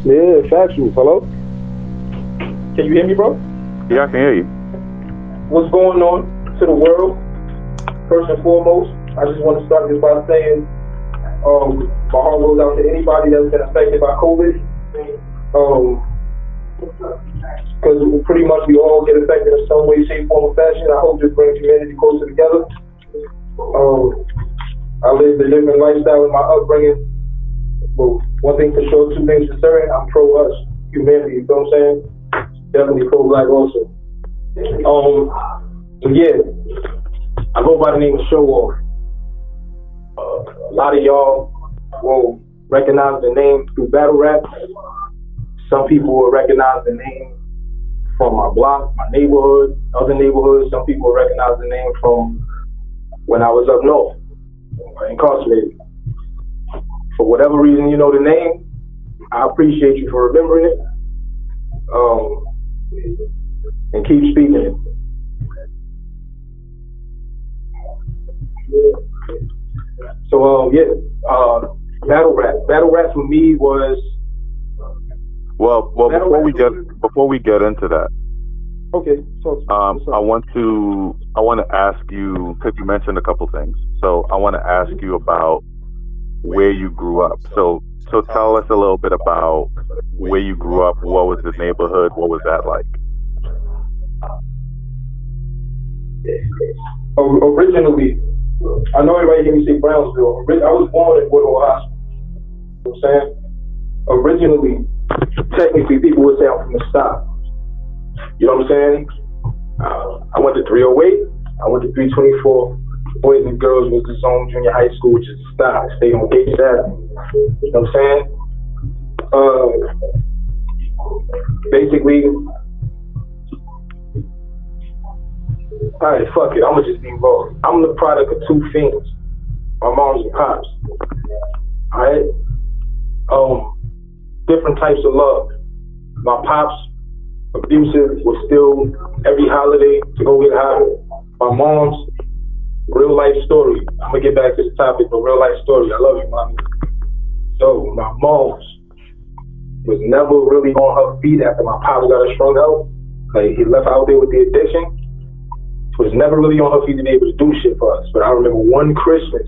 Yeah, factual. Hello? Can you hear me, bro? Yeah, I can hear you. What's going on to the world? First and foremost, I just want to start this by saying my heart goes out to anybody that's been affected by COVID. Because pretty much we all get affected in some way, shape, form, or fashion. I hope this brings humanity closer together. I lived a different lifestyle in my upbringing. But one thing for sure, two things for certain, I'm pro-us, humanity, you know what I'm saying? Definitely pro-black also. So yeah, I go by the name of Showoff. A lot of y'all will recognize the name through battle rap. Some people will recognize the name from my block, my neighborhood, other neighborhoods. Some people will recognize the name from when I was up north, incarcerated. For whatever reason you know the name, I appreciate you for remembering it. And keep speaking it. So battle rap. Battle rap for me was Well, before we get into that, okay. I want to ask you, because you mentioned a couple things. So I want to ask you about where you grew up. So tell us a little bit about where you grew up. What was the neighborhood? What was that like? Originally, I know everybody hear me say Brownsville. I was born in Woodall Hospital. You know what I'm saying? Originally, technically, people would say I'm from the South. You know what I'm saying? I went to 308. I went to 324. Boys and Girls was the Zone Junior High School, which is the style. I stayed on Gate Avenue. You know what I'm saying? Basically, alright, fuck it. I'ma just be raw. I'm the product of two things. My moms and pops. Alright? Different types of love. My pops, abusive, was still every holiday to go get high. My mom's, real life story. I'm gonna get back to the topic, but real life story. I love you, mommy. So my mom's was never really on her feet after my pops got her strung out. Like he left out there with the addiction. Was never really on her feet to be able to do shit for us. But I remember one Christmas,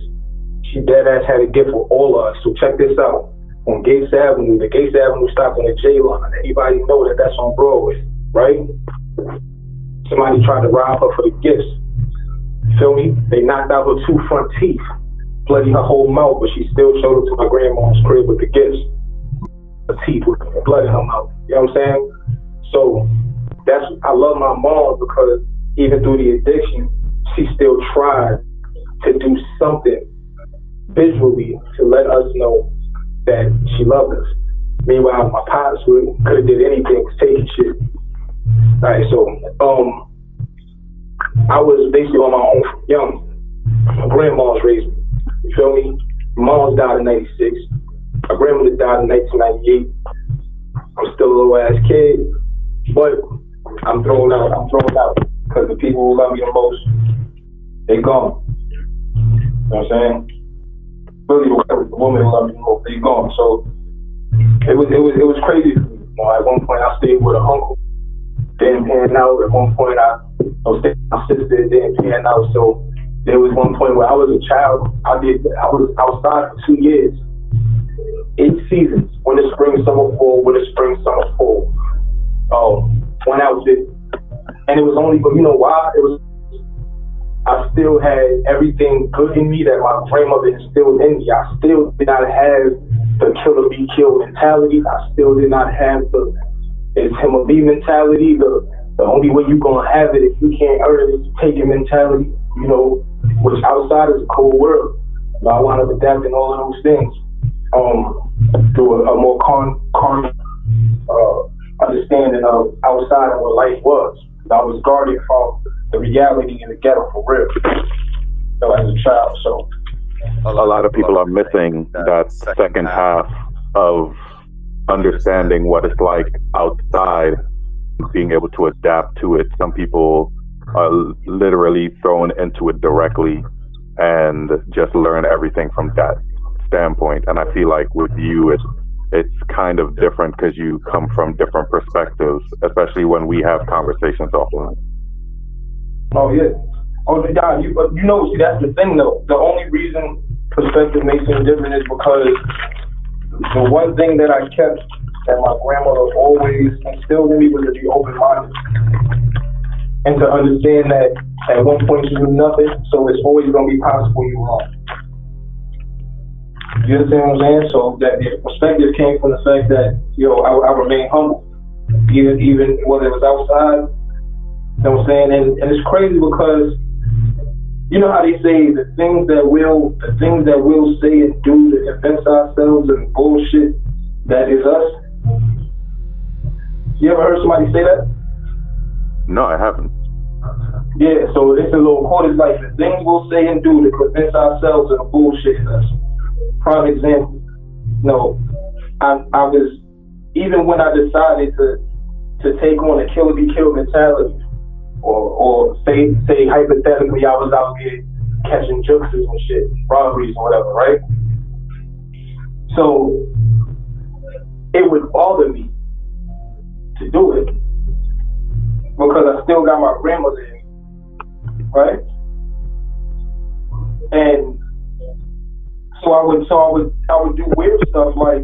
she dead ass had a gift for all of us. So check this out. On Gates Avenue, the Gates Avenue stopped on the J line. Anybody know that that's on Broadway, right? Somebody tried to rob her for the gifts. Feel me? They knocked out her 2 front teeth, bloody her whole mouth, but she still showed it to my grandma's crib with the gifts. The teeth with blood in her mouth. You know what I'm saying? So I love my mom because even through the addiction, she still tried to do something visually to let us know that she loved us. Meanwhile, my pops could have did anything, was taking shit. Alright, so I was basically on my own from young. My grandma's raised me. You feel me? My mom's died in '96. My grandmother died in 1998. I'm still a little ass kid, but I'm thrown out. Because the people who love me the most, they gone. You know what I'm saying? Really, the woman who loved me the most, they gone. So it was crazy for me. You know, at one point I stayed with an uncle, didn't pan out. At one point I was staying with my sister, didn't pan out. So there was one point where I was a child. I was outside for 2 years. 8 seasons, winter, spring, summer, fall, winter, spring, summer, fall. One outfit. And it was only, but you know why? I still had everything good in me that my grandmother instilled in me. I still did not have the kill or be killed mentality. I still did not have the it's him or me mentality. The only way you're gonna have it if you can't earn it is taking mentality, you know, which outside is a cold world. But I wound up adapting all of those things through a more calm understanding of outside of what life was. I was guarded from the reality in the ghetto for real, as a child. So a lot of people are missing that second half of understanding what it's like outside, being able to adapt to it. Some people are literally thrown into it directly and just learn everything from that standpoint. And I feel like with you, it's kind of different because you come from different perspectives, especially when we have conversations offline. Oh yeah. Oh yeah. You know, see, that's the thing though. The only reason perspective makes it different is because the one thing that I kept that my grandmother always instilled in me was to be open-minded and to understand that at one point you knew nothing, so it's always going to be possible you're wrong. You understand what I'm saying? So that the perspective came from the fact that, I remain humble, even whether it was outside. You know what I'm saying? And it's crazy because you know how they say the things that we'll say and do to convince ourselves of bullshit that is us. You ever heard somebody say that? No, I haven't. Yeah, so it's a little quote. It's like the things we'll say and do to convince ourselves of the bullshit is us. Prime example. I was, even when I decided to take on a kill or be killed mentality, or say hypothetically I was out here catching jokes and shit, robberies or whatever, right? So it would bother me to do it because I still got my grandmother in me, right? And so I would do weird stuff like,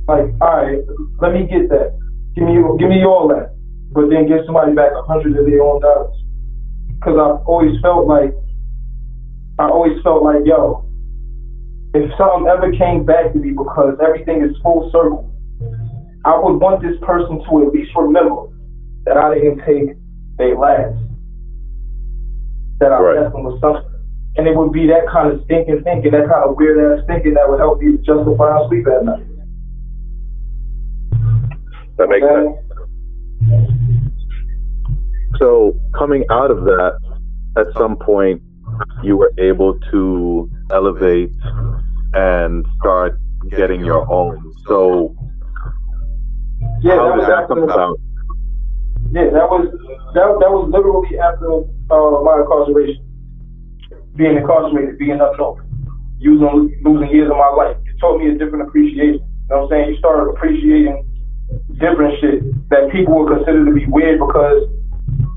all right, let me get that. Give me all that, but then give somebody back $100 of their own dollars. Because I always felt like, yo, if something ever came back to me, because everything is full circle, I would want this person to at least remember that I didn't take their last, that I left them with something. And it would be that kind of stinking thinking, that kind of weird ass thinking that would help me justify sleep at night. That makes sense. So coming out of that, at some point, you were able to elevate and start getting your own. So yeah, how did that come about? Yeah, that was literally after my incarceration. Being incarcerated, being up north, losing years of my life. It taught me a different appreciation. You know what I'm saying? You started appreciating different shit that people would consider to be weird because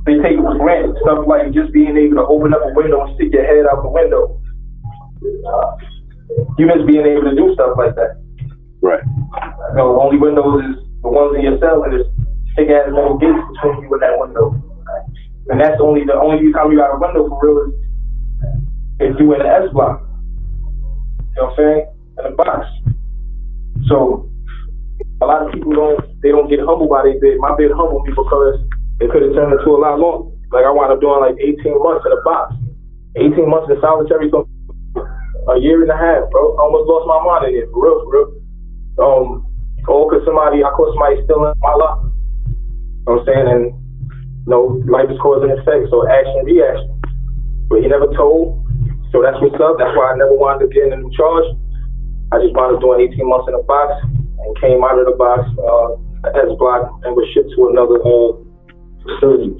they take it for granted. Stuff like just being able to open up a window and stick your head out the window. You miss being able to do stuff like that. Right. The only windows is the ones in your cell, and there's big ass metal gates between you and that window. And that's the only time you got a window for real is if you in the S block. You know what I'm saying? In the box. So a lot of people don't get humbled by their bid. My bid humbled me because it could have turned into a lot longer. Like I wound up doing like 18 months in a box. 18 months in solitary, a year and a half, bro. I almost lost my mind in here, for real. All because I caught somebody stealing my locker. You know what I'm saying? And life is cause and effect, so action, reaction. But he never told, so that's what's up. That's why I never wanted to get in a new charge. I just wound up doing 18 months in a box and came out of the box, S block, and was shipped to another facility.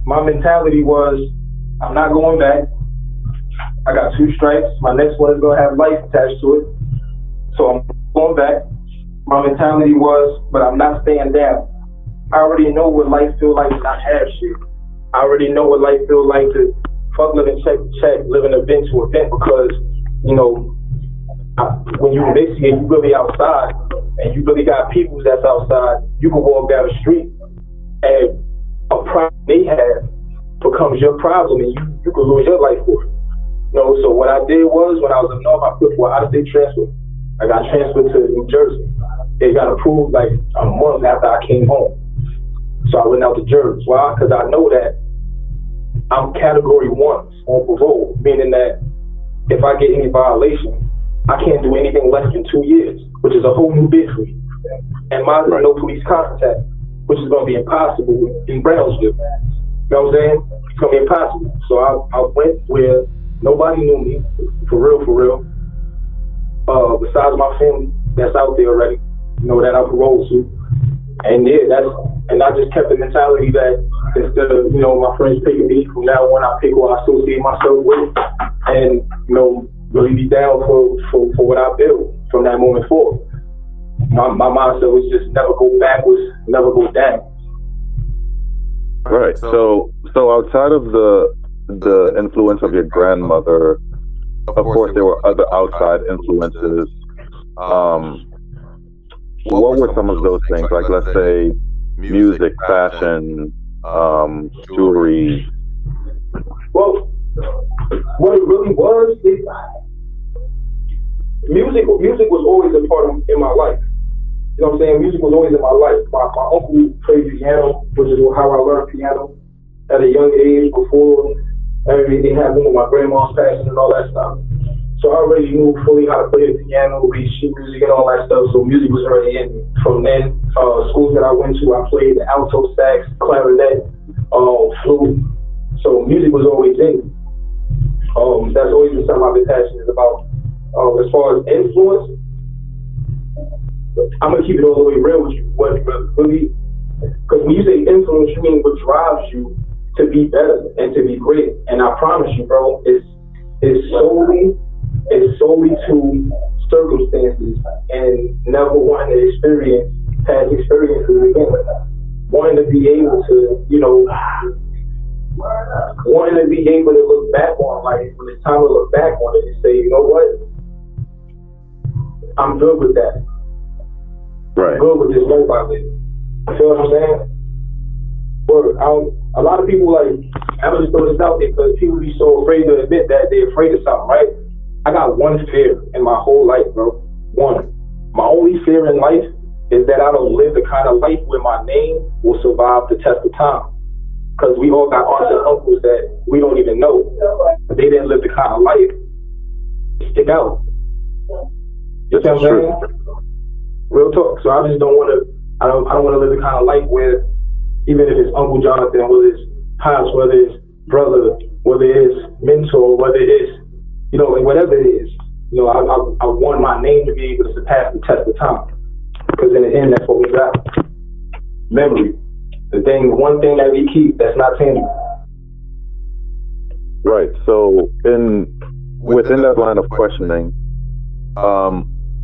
My mentality was, I'm not going back. I got 2 strikes. My next one is going to have life attached to it. So I'm going back. My mentality was, but I'm not staying down. I already know what life feels like to not have shit. I already know what life feels like to fuck living check to check, living event to event, because, when you miss it, you really outside, and you really got people that's outside. You can walk down the street, and a problem they have becomes your problem, and you can lose your life for it. So what I did was, when I was up north, I put for out-of-state transfer. I got transferred to New Jersey. It got approved like a month after I came home. So I went out to Jersey. Why? Because I know that I'm category 1 on parole, meaning that if I get any violation, I can't do anything less than 2 years, which is a whole new bid for me. And mine is no police contact, which is going to be impossible in Brownsville. You know what I'm saying? It's going to be impossible. So I went where nobody knew me, for real. Besides my family that's out there already, that I paroled to. And I just kept the mentality that instead of, my friends picking me, from now on I pick who I associate myself with. And, really be down for what I build from that moment forward. My mindset was just never go backwards, never go down. Right. So outside of the influence of your grandmother, of course there were other outside influences. What were some of those things? Like, let's say music, fashion, jewelry. Well, what it really was, music was always a part of in my life. You know what I'm saying? Music was always in my life. My uncle played piano, which is how I learned piano at a young age before everything happened with my grandma's passing and all that stuff. So I already knew fully how to play the piano, read sheet music and all that stuff. So music was already in me. From then, schools that I went to, I played the alto sax, clarinet, flute. So music was always in me. That's always been something I've been passionate about. As far as influence, I'm gonna keep it all the way real with you. What really, because when you say influence, you mean what drives you to be better and to be great. And I promise you, bro, it's solely to circumstances and never wanting to experience past experiences again. Wanting to be able to, wanting to be able to look back on life when it's time to look back on it and say, you know what, I'm good with that. Right. I'm good with this life I live. You feel what I'm saying? A lot of people, like, I'm just throw this out there because people be so afraid to admit that they're afraid of something, right? I got one fear in my whole life, bro. One. My only fear in life is that I don't live the kind of life where my name will survive the test of time. Because we all got aunts and uncles that we don't even know. They didn't live the kind of life. Stick out. You know what I'm saying? Real talk. So I just don't want to. I don't want to live the kind of life where, even if it's Uncle Jonathan, whether it's pops, whether it's brother, whether it's mentor, whether it's like whatever it is, I want my name to be able to surpass the test of time. Because in the end, that's what we got. Memory. One thing that we keep that's not tangible. Right. So within that line of questioning,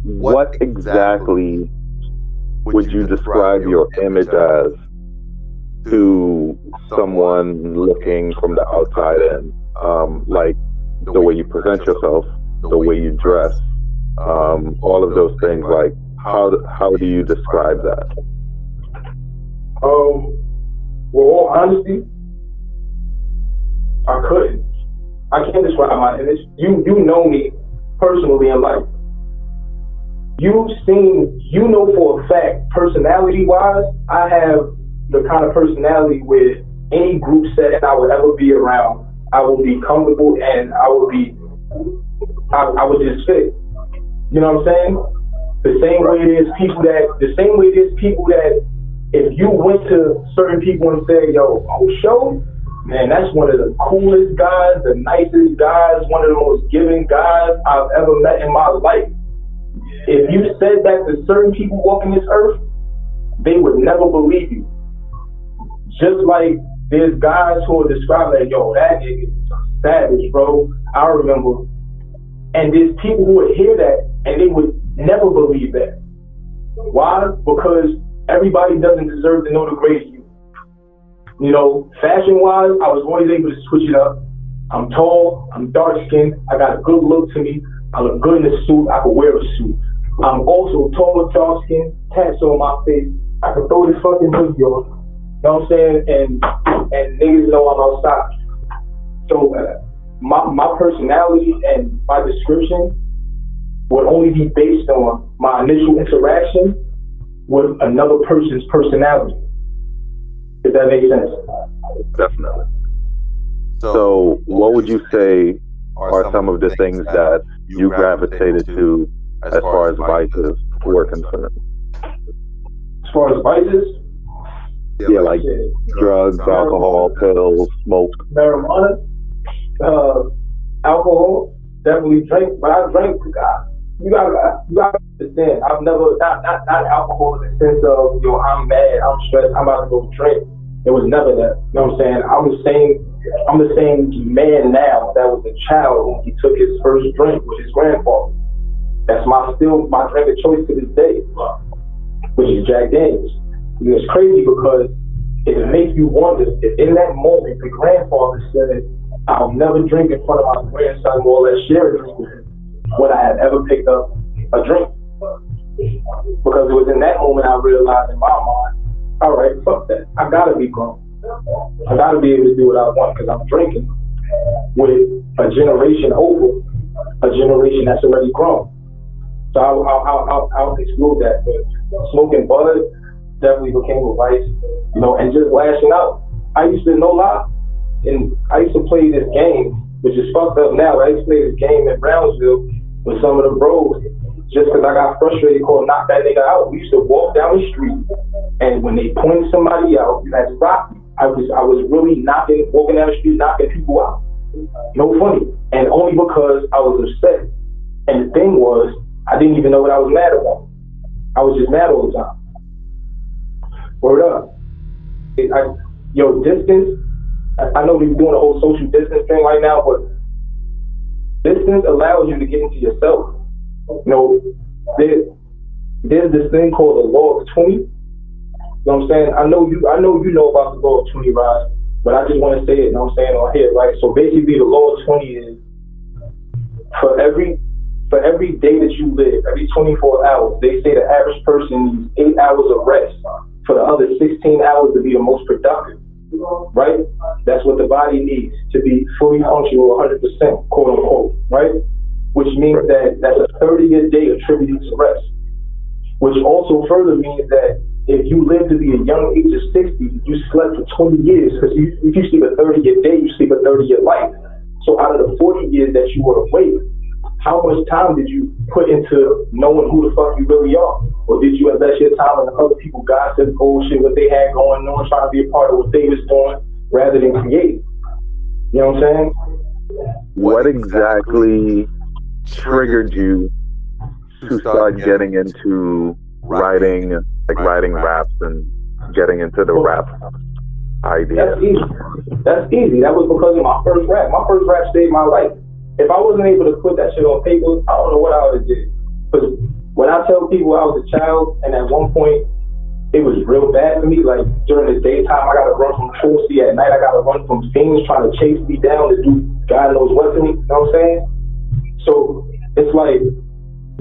what exactly would you describe your image as to someone looking from the outside in? Like the way you present yourself, the way you dress, all of those things. Like how do you describe that? Well, all honesty, I couldn't. I can't describe my image. You know me personally in life. You know for a fact, personality-wise, I have the kind of personality where any group setting I would ever be around, I will be comfortable and I would just fit. You know what I'm saying? The same way it is people that if you went to certain people and said, yo, on show, man, that's one of the coolest guys, the nicest guys, one of the most giving guys I've ever met in my life. If you said that to certain people walking this earth, they would never believe you. Just like there's guys who are described like, yo, that nigga is savage, bro. I remember. And there's people who would hear that and they would never believe that. Why? Because everybody doesn't deserve to know the great you. Fashion-wise, I was always able to switch it up. I'm tall, I'm dark-skinned, I got a good look to me, I look good in a suit, I can wear a suit. I'm also tall, dark-skinned, tats on my face, I can throw this fucking hoodie on. You know what I'm saying? And niggas know I'm outside. So my personality and my description would only be based on my initial interaction with another person's personality. If that makes sense. Definitely. So what would you say are some of the things that you gravitated to as far as vices were concerned? As far as vices? Yeah, like drugs, alcohol, pills, smoke. Marijuana, alcohol, definitely drink, but I drank. You gotta understand, I've never, not alcohol in the sense of, I'm mad, I'm stressed, I'm about to go drink. It was never that. You know what I'm saying? I'm the same man now that was a child when he took his first drink with his grandfather. That's still my drink of choice to this day, which is Jack Daniels. And it's crazy because it makes you wonder if in that moment the grandfather said, "I'll never drink in front of my grandson, more or less share a drink with him," would I have ever picked up a drink? Because it was in that moment I realized in my mind, all right, fuck that. I gotta be grown. I gotta be able to do what I want because I'm drinking with a generation over, a generation that's already grown. So I'll exclude that. But smoking bud definitely became a vice, you know, and just lashing out. I used to, no lie, and I used to play this game, which is fucked up now. I used to play this game in Brownsville with some of the bros just because I got frustrated, called knock that nigga out. We used to walk down the street, and when they pointed somebody out, you had to rock me. I was really walking down the street, knocking people out. No funny. And only because I was upset. And the thing was, I didn't even know what I was mad about. I was just mad all the time. Word up. Distance, I know we're doing a whole social distance thing right now, but distance allows you to get into yourself. You know, there's this thing called the law of 20. You know what I'm saying? I know you know about the law of 20, Raj, but I just want to say it, you know what I'm saying, on here, right? So basically the law of 20 is for every day that you live, every 24 hours, they say the average person needs 8 hours of rest for the other 16 hours to be the most productive, right? That's what the body needs to be fully functional, 100%, quote unquote, right? Which means that that's a 30-year day attributed to rest, which also further means that if you live to be a young age of 60, you slept for 20 years, because if you sleep a 30-year day, you sleep a 30-year life. So out of the 40 years that you were awake, how much time did you put into knowing who the fuck you really are? Or did you invest your time in other people gossip, bullshit, what they had going on, trying to be a part of what they was doing, rather than creating? You know what I'm saying? What exactly triggered you to start getting into writing raps and getting into the rap idea? That's easy. That was because of my first rap. My first rap saved my life. If I wasn't able to put that shit on paper, I don't know what I would have did. Because when I tell people I was a child, and at one point it was real bad for me, like during the daytime I gotta run from cruelty, at night I gotta run from things trying to chase me down to do God knows what to me, you know what I'm saying? So it's like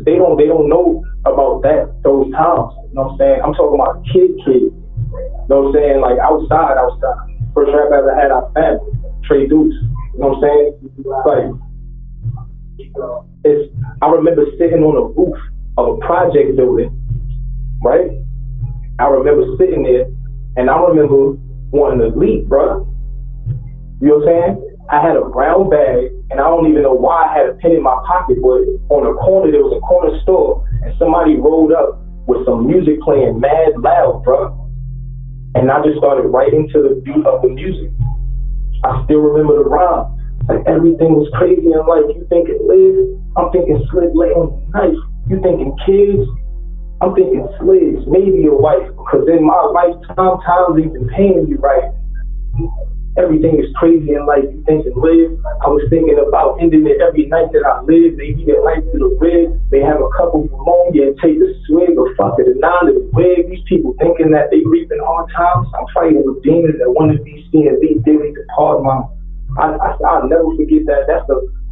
they don't know about those times, you know what I'm saying? I'm talking about kid, you know what I'm saying? Like outside. First rap I ever had, I family, Trey Deuce, you know what I'm saying? Like, I remember sitting on the roof of a project building, right? I remember sitting there, and I remember wanting to leap, bro. You know what I'm saying? I had a brown bag, and I don't even know why I had a pen in my pocket, but on the corner, there was a corner store, and somebody rolled up with some music playing mad loud, bro. And I just started writing to the beat of the music. I still remember the rhyme. Like everything was crazy in life. You thinking live, I'm thinking slid lay on the knife. You thinking kids, I'm thinking slids, maybe a wife. Because in my lifetime, times ain't been paying you right. Everything is crazy in life. You thinking live. I was thinking about ending it every night that I live. Maybe get life to the rib. They have a couple of pneumonia and take a swig or fuck it, a nine to the wig. These people thinking that they reaping hard times. I'm fighting with demons that want to be seen and be daily depart my. I'll never forget that. That's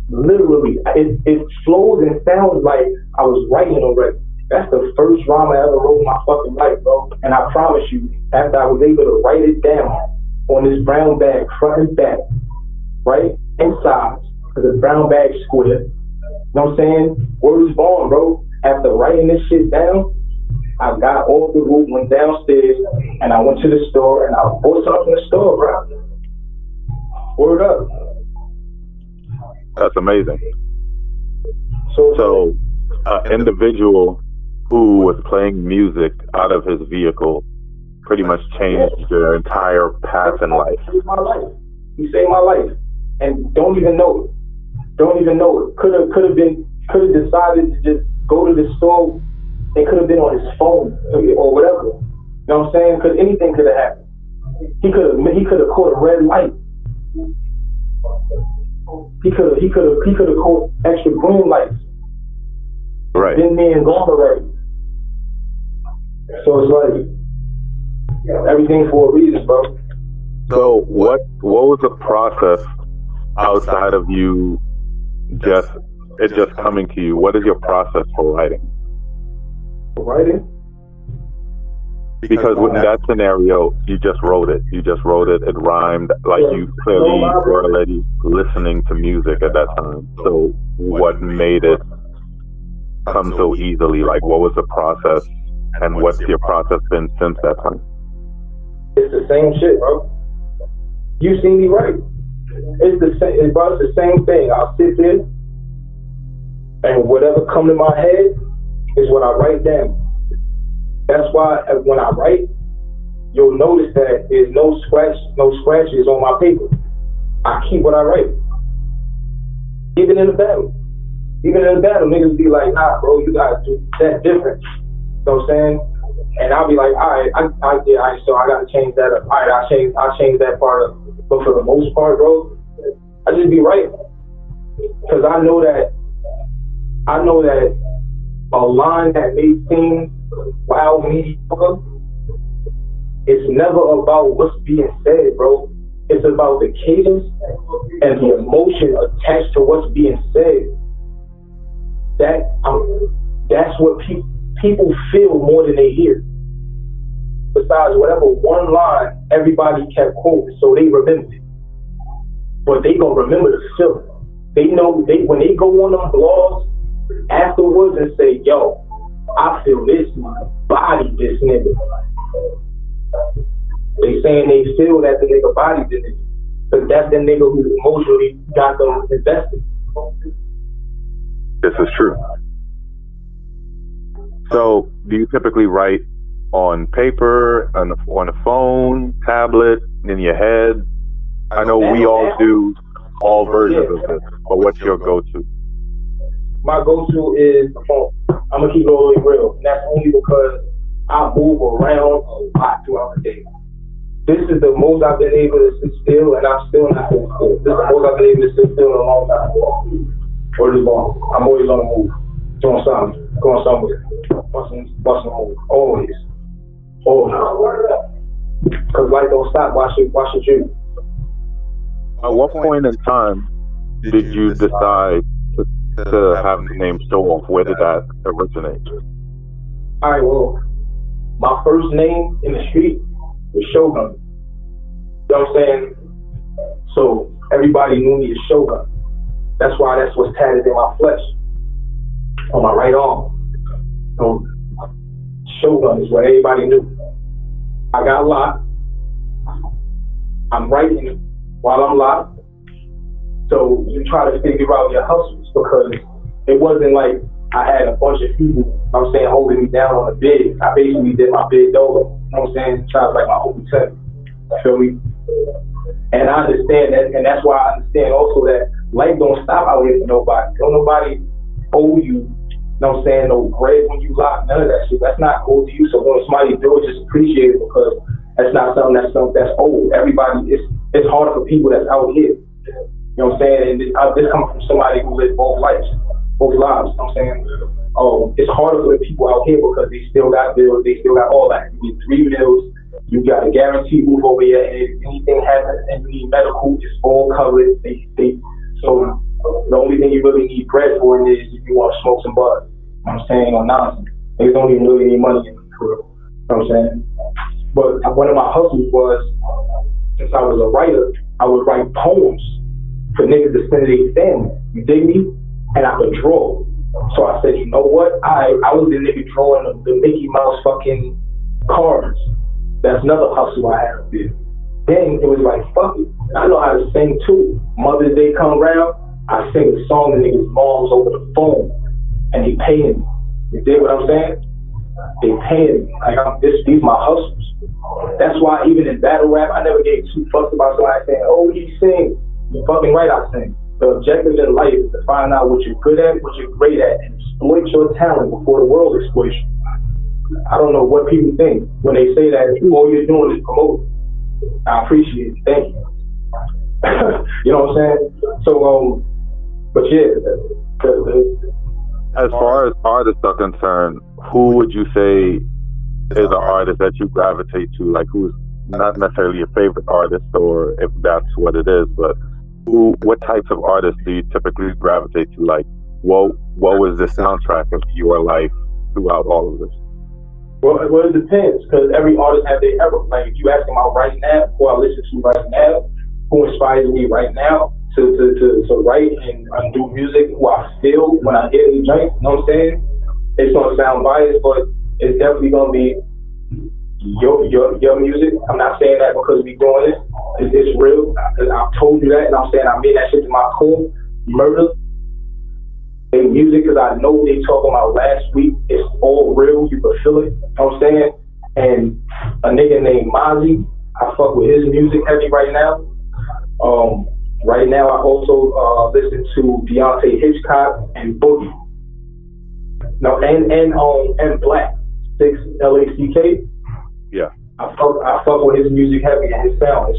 literally, it flows and sounds like I was writing already. That's the first rhyme I ever wrote in my fucking life, bro. And I promise you, after I was able to write it down on this brown bag, front and back, right? Inside, because the brown bag's square. You know what I'm saying? Word is born, bro. After writing this shit down, I got off the roof, went downstairs, and I went to the store, and I bought something from the store, bro. Word up. That's amazing. So individual who was playing music out of his vehicle pretty much changed your entire path in life. He saved my life. He saved my life. And don't even know it. Could have decided to just go to the store. It could have been on his phone or whatever. You know what I'm saying? Because anything could have happened. He could have caught a red light. He could have caught extra green lights. Right. Been there and gone already. So it's like everything for a reason, bro. So what was the process outside of you just coming to you? What is your process for writing? For writing? Because in that scenario, you just wrote it. It rhymed. Like you clearly were already listening to music at that time. So what made it come so easily? Like what was the process, and what's your process been since that time? It's the same shit, bro. You see me right. It's the same, bro. It's the same thing. I'll sit there, and whatever come to my head is what I write down. That's why when I write, you'll notice that there's no scratches on my paper. I keep what I write. Even in the battle, niggas be like, nah, bro, you gotta do that different. You know what I'm saying? And I'll be like, all right, so I gotta change that up. All right, I'll change that part up. But for the most part, bro, I just be right. Because I know that a line that may seem wild, mediocre, it's never about what's being said, bro. It's about the cadence and the emotion attached to what's being said. That's what people feel more than they hear. Besides whatever one line everybody kept quoting, so they remember it. But they gonna remember the feeling. They know when they go on them blogs afterwards and say, yo, I feel this, my body this nigga. They saying they feel that the nigga body this nigga. But that's the nigga who emotionally got them invested. This is true. So, do you typically write on paper, on a phone, tablet, in your head? I know we all do all versions of this, but what's your go-to? My go-to is the phone. I'm gonna keep it all the way real. And that's only because I move around a lot throughout the day. This is the most I've been able to sit still, and I'm still not sitting still. This is the most I've been able to sit still in a long time. Or this long. I'm always on the move. Doing something. Going somewhere. Busting a move. Always. Because life don't stop. Why should you? At what point in time did you decide to have the name Showoff? Where did that originate? All right, well, my first name in the street was Shogun. You know what I'm saying? So everybody knew me as Shogun. That's what's tatted in my flesh, on my right arm. So Shogun is what everybody knew. I got locked. I'm writing while I'm locked. So you try to figure out your hustles, because it wasn't like I had a bunch of people, holding me down on the bed. I basically did my bed over. You know what I'm saying? Trying to like my whole lieutenant. You feel me? And I understand that, and that's why I understand also that life don't stop out here for nobody. Don't nobody owe you, know what I'm saying, no bread when you lock, none of that shit. That's not owed to you. So when somebody do it, just appreciate it, because that's not something that's owed. Everybody, it's hard for people that's out here. You know what I'm saying? And this comes from somebody who lived both lives. You know what I'm saying? It's harder for the people out here because they still got bills, they still got all that. You need 3 meals, you got a guaranteed roof over your head. If anything happens and you need medical, it's all covered. So the only thing you really need bread for is if you want to smoke some bud. You know what I'm saying? Or nonsense. They don't even really need money in the career. You know what I'm saying? But one of my hustles was, since I was a writer, I would write poems for niggas to send to their family. You dig me? And I could draw. So I said, you know what? I was the nigga drawing the Mickey Mouse fucking cards. That's another hustle I had up there. Then it was like, fuck it. I know how to sing too. Mother's Day come around, I sing a song to niggas' moms over the phone. And they paying me. You dig what I'm saying? They paying me. Like, these my hustles. That's why even in battle rap, I never gave 2 fucks about somebody saying, oh, he sings. You fucking right, I sing. The objective in life is to find out what you're good at, what you're great at, and exploit your talent before the world exploits you. I don't know what people think when they say that all you're doing is promoting. I appreciate it. Thank you. You know what I'm saying? So, but yeah, As far as artists are concerned, who would you say is an artist that you gravitate to? Like, who's not necessarily your favorite artist, or if that's what it is, but what types of artists do you typically gravitate to? Like, what was the soundtrack of your life throughout all of this? Well, it depends, because every artist has their era. Like, if you ask me about right now, who I listen to right now, who inspires me right now to write and do music, who I feel when I hear these joints, you know what I'm saying? It's gonna sound biased, but it's definitely gonna be your music. I'm not saying that because we doing this. It's real. I've told you that, and I'm saying I made that shit to my core. Murder. They music, because I know they talking about last week. It's all real. You can feel it. You know what I'm saying? And a nigga named Mozzie, I fuck with his music heavy right now. Right now I also listen to Deontay Hitchcock and Boogie. No, and Black 6 LACK. Yeah. I fuck with his music heavy and his sound.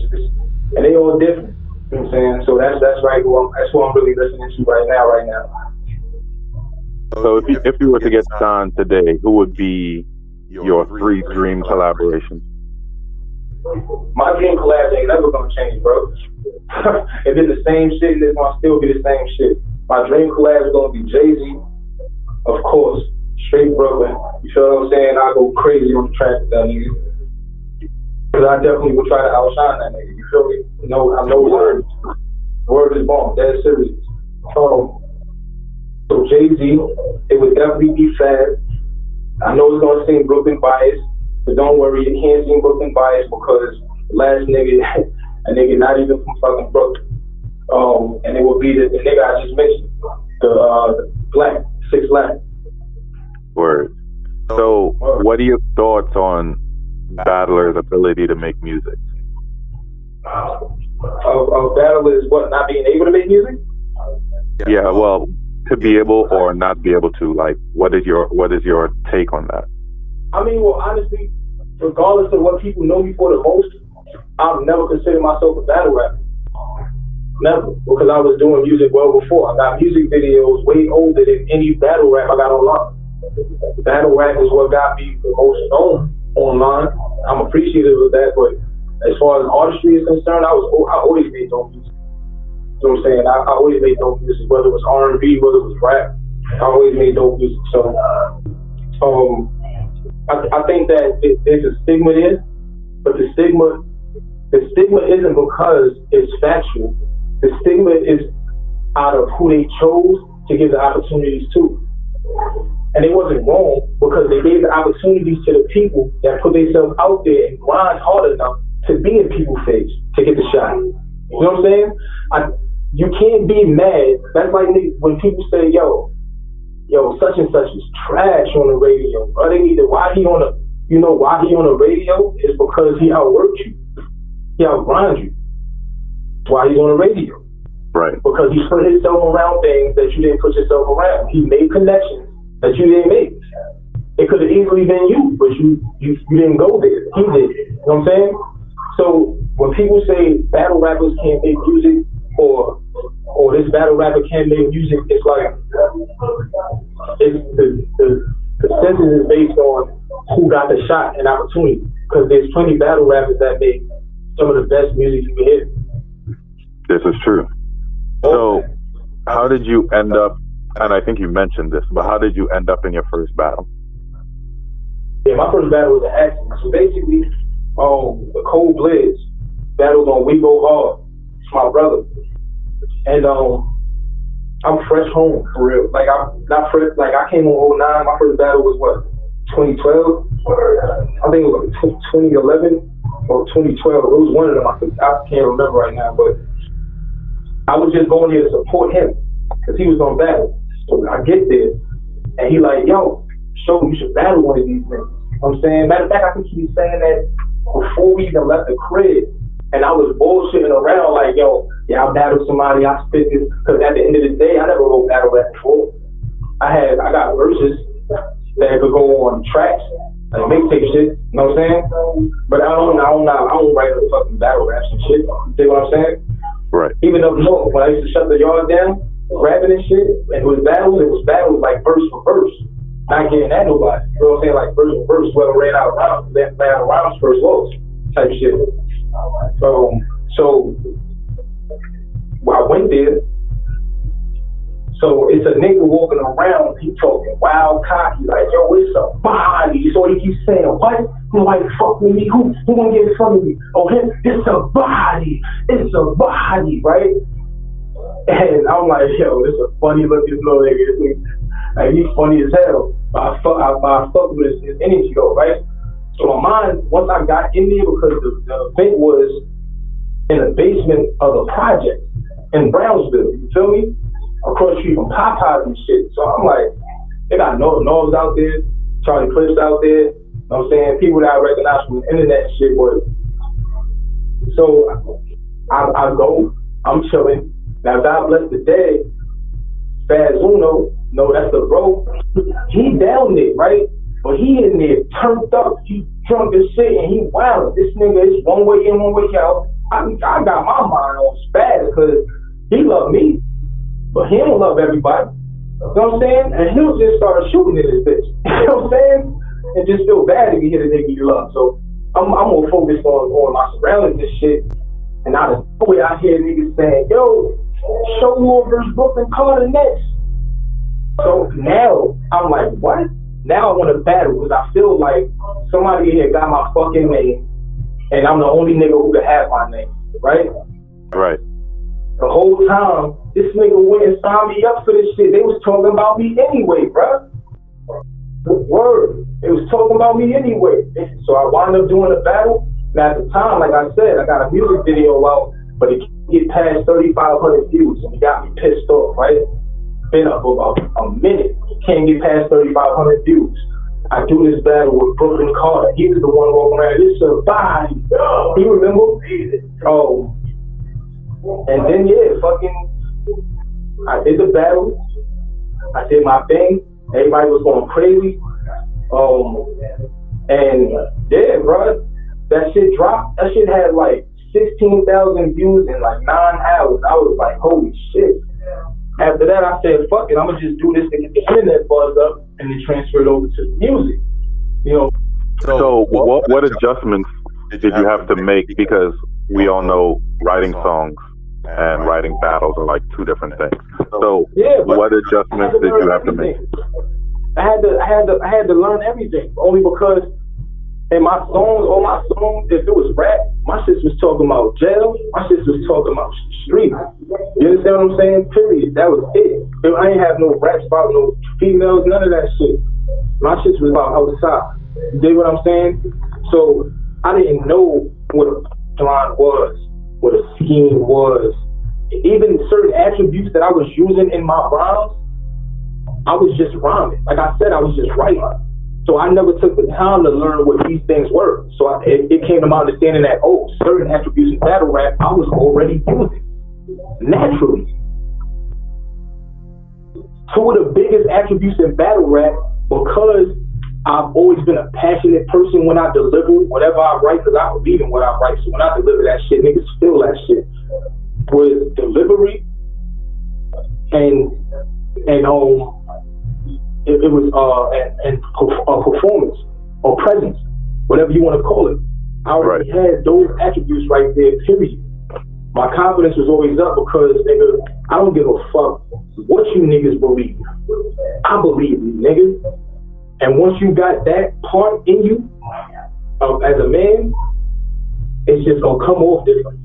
And they all different. You know what I'm saying? So that's right. That's who I'm really listening to right now. So if you were to get signed today, who would be your 3 dream collaborations? My dream collabs ain't never gonna change, bro. If it's the same shit, it's gonna still be the same shit. My dream collab is gonna be Jay-Z, of course, straight Brooklyn. You feel what I'm saying? I go crazy on the track with that nigga. Because I definitely will try to outshine that nigga. You feel me? You know, I know word is born. That's serious. So Jay-Z, it would definitely be Fab. I know it's gonna seem Brooklyn biased, but don't worry, it can't seem Brooklyn biased because the last nigga, a nigga not even from fucking Brooklyn. And it will be the nigga I just mentioned, the Black 6 Lack. Word. So, what are your thoughts on battlers' ability to make music? Of battlers, what, not being able to make music? Yeah, well, to be able or not be able to, like, what is your take on that? I mean, well, honestly, regardless of what people know me for the most, I've never considered myself a battle rapper. Never, because I was doing music well before. I got music videos way older than any battle rap I got online. Battle rap is what got me the most known online. I'm appreciative of that, but as far as artistry is concerned, I always made dope music. You know what I'm saying? I always made dope music, whether it was R&B, whether it was rap. I always made dope music. So, I think that there's a stigma there, but the stigma isn't because it's factual. The stigma is out of who they chose to give the opportunities to. And it wasn't wrong because they gave the opportunities to the people that put themselves out there and grind hard enough to be in people's face to get the shot. You know what I'm saying? You can't be mad. That's like when people say, yo, such and such is trash on the radio. Bro, why he on the radio is because he outworked you. He outgrind you. That's why he's on the radio. Right. Because he put himself around things that you didn't put yourself around. He made connections that you didn't make. It could have easily been you, but you didn't go there. He did. You know what I'm saying? So when people say battle rappers can't make music or this battle rapper can't make music, it's like the census is based on who got the shot and opportunity. Because there's plenty of battle rappers that make some of the best music you can hear. This is true. So, how did you end up, and I think you mentioned this, but how did you end up in your first battle? Yeah, my first battle was an accident. So basically, the Cold Blitz battled on We Go Hard. It's my brother. And I'm fresh home, for real. Like, I'm not fresh, like, I came on 09. My first battle was what, 2012? I think it was 2011 or 2012. It was one of them. I can't remember right now, but I was just going there to support him because he was on battle. So I get there, and he like, yo, Show, you should battle one of these things. You know what I'm saying? Matter of fact, I think he was saying that before we even left the crib. And I was bullshitting around like, yo, yeah, I battled somebody, I spit this. Because at the end of the day, I never wrote battle rap before. I got verses that could go on tracks. like mixtape shit. You know what I'm saying? But I don't write no fucking battle raps and shit. You dig what I'm saying? Right. Even up north, when I used to shut the yard down, rapping and shit, and it was battles like verse for verse. Not getting at nobody. You know what I'm saying? Like verse for verse, whoever ran out of rounds first lost type shit. So I went there. So it's a nigga walking around, he talking wild cocky, like, yo, it's a body. So he keeps saying, what? Nobody fuck with me. Who gonna get in front of me? Oh, him, it's a body. It's a body, right? And I'm like, yo, this a funny looking little nigga. Like, he's funny as hell. But I fuck with his energy though, right? So my mind, once I got in there, because the event was in the basement of the project in Brownsville, you feel me? Across the street from Popeyes and shit. So I'm like, they got Norms out there, Charlie Clips out there, you know what I'm saying? People that I recognize from the internet shit. But so I go, I'm chilling. Now, God bless the dead, Spaz Uno, no, that's the bro. He down there, right? But he in there turned up, he drunk as shit, and he wild. This nigga is one way in, one way out. I got my mind on Spaz because he love me. But he don't love everybody. You know what I'm saying? And he'll just start shooting at his bitch. You know what I'm saying? And just feel bad if you hit a nigga you love. So I'm more focused on my surroundings and shit. And out of the way I hear niggas saying, yo, Showoff versus Brooklyn Carter next. So now I'm like, what? Now I want to battle because I feel like somebody here got my fucking name and I'm the only nigga who could have my name, right? Right. The whole time, this nigga went and signed me up for this shit. They was talking about me anyway, bruh. Word. They was talking about me anyway. So I wound up doing a battle. Now at the time, like I said, I got a music video out, but it can't get past 3,500 views. And it got me pissed off, right? Been up for about a minute. Can't get past 3,500 views. I do this battle with Brooklyn Carter. He was the one walking around. It's a body. You remember? Oh. And then, yeah, I did the battle. I did my thing. Everybody was going crazy. And yeah, bro, that shit dropped. That shit had like 16,000 views in like 9 hours. I was like, holy shit. After that, I said, fuck it, I'm gonna just do this to get the internet buzzed up and then transfer it over to the music. You know. So what adjustments did you have to make? Because we all know writing songs and writing battles are like two different things. So yeah, what adjustments did you have to make? I had to learn everything, only because in all my songs, if it was rap, my shit was talking about jail, my shit was talking about street. You understand what I'm saying? Period. That was it. I ain't have no raps about no females, none of that shit. My shit was about outside. You dig what I'm saying? So I didn't know what a line was, what a scheme was. Even certain attributes that I was using in my rhymes, I was just rhyming. Like I said, I was just writing. So I never took the time to learn what these things were. So it came to my understanding that, certain attributes in battle rap, I was already using naturally. Two of the biggest attributes in battle rap, because I've always been a passionate person when I deliver whatever I write, because I believe in what I write. So when I deliver that shit, niggas feel that shit. With delivery and it was performance or presence, whatever you want to call it. I already had those attributes right there, period. My confidence was always up because, nigga, I don't give a fuck what you niggas believe. I believe you, nigga. And once you got that part in you, as a man, it's just gonna come off different.